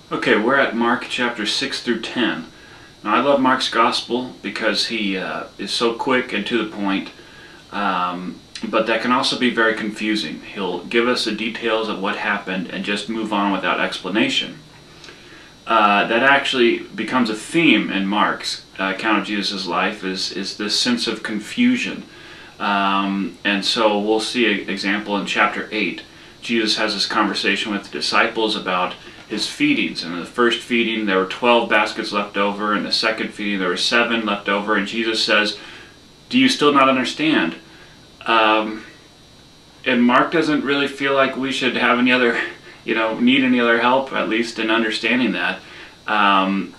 Okay, we're at Mark chapter 6 through 10. Now, I love Mark's gospel because he is so quick and to the point, but that can also be very confusing. He'll give us the details of what happened and just move on without explanation. That actually becomes a theme in Mark's account of Jesus' life, is this sense of confusion. And so we'll see an example in chapter 8. Jesus has this conversation with the disciples about his feedings. In the first feeding there were 12 baskets left over. In the second feeding there were 7 left over. And Jesus says, "Do you still not understand?" And Mark doesn't really feel like we should have any other, need any other help, at least in understanding that. And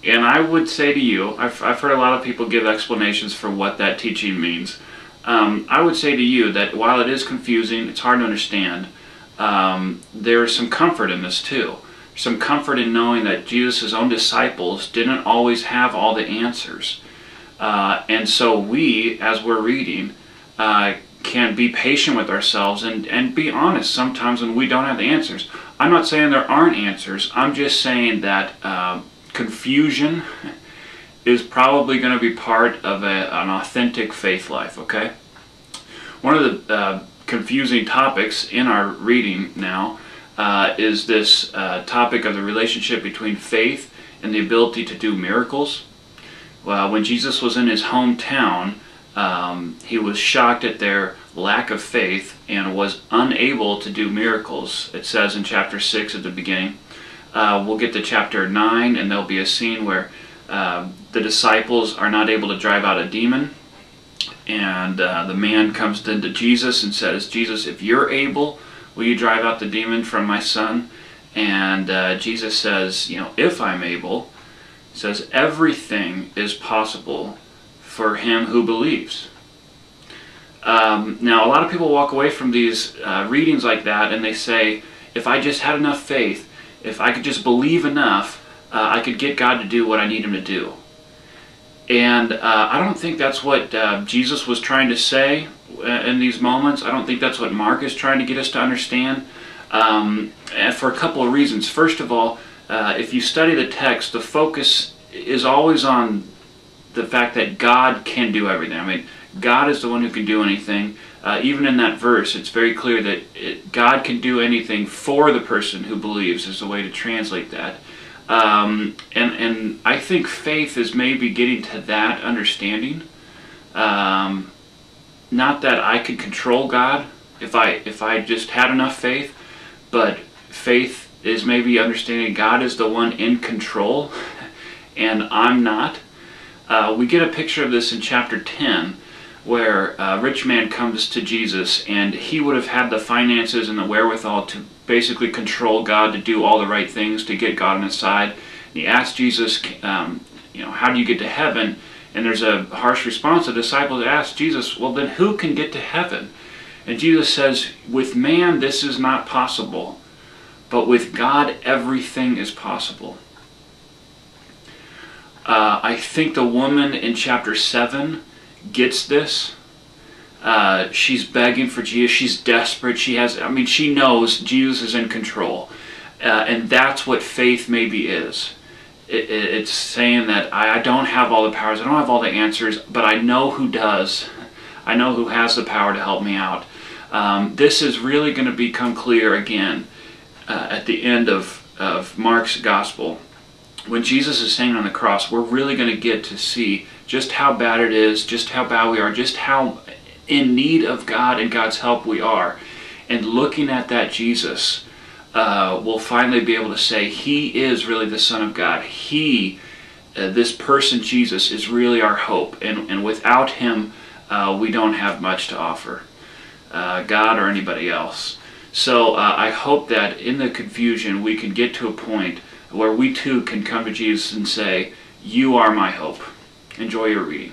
I would say to you, I've heard a lot of people give explanations for what that teaching means. I would say to you that while it is confusing, it's hard to understand, there's some comfort in this too. Some comfort in knowing that Jesus' own disciples didn't always have all the answers. And so we, as we're reading, can be patient with ourselves and be honest sometimes when we don't have the answers. I'm not saying there aren't answers. I'm just saying that confusion is probably going to be part of an authentic faith life, okay? One of the confusing topics in our reading now is this topic of the relationship between faith and the ability to do miracles. Well, when Jesus was in his hometown, he was shocked at their lack of faith and was unable to do miracles. It says in chapter 6 at the beginning. We'll get to chapter 9 and there'll be a scene where the disciples are not able to drive out a demon, and the man comes into Jesus and says, "Jesus, if you're able, will you drive out the demon from my son?" And Jesus says, "If I'm able," says, "everything is possible for him who believes." Now, a lot of people walk away from these readings like that and they say, if I just had enough faith, if I could just believe enough, I could get God to do what I need him to do. And I don't think that's what Jesus was trying to say in these moments. I don't think that's what Mark is trying to get us to understand, and for a couple of reasons. First of all, if you study the text, the focus is always on the fact that God can do everything. I mean, God is the one who can do anything. Even in that verse, it's very clear that God can do anything for the person who believes, is the way to translate that. And I think faith is maybe getting to that understanding. Not that I could control God if I just had enough faith, but faith is maybe understanding God is the one in control and I'm not. We get a picture of this in chapter 10, where a rich man comes to Jesus, and he would have had the finances and the wherewithal to basically control God, to do all the right things, to get God on his side. And he asks Jesus, how do you get to heaven? And there's a harsh response. The disciples ask Jesus, well, then who can get to heaven? And Jesus says, with man this is not possible, but with God everything is possible. I think the woman in chapter 7 gets this. She's begging for Jesus. She's desperate. She knows Jesus is in control. And that's what faith maybe is. It's saying that I don't have all the powers. I don't have all the answers, but I know who does. I know who has the power to help me out. This is really going to become clear again at the end of Mark's gospel. When Jesus is hanging on the cross, we're really going to get to see just how bad it is, just how bad we are, just how in need of God and God's help we are. And looking at that Jesus, we'll finally be able to say he is really the Son of God. This person Jesus, is really our hope. And without him, we don't have much to offer, God or anybody else. So I hope that in the confusion we can get to a point where we too can come to Jesus and say, you are my hope. Enjoy your reading.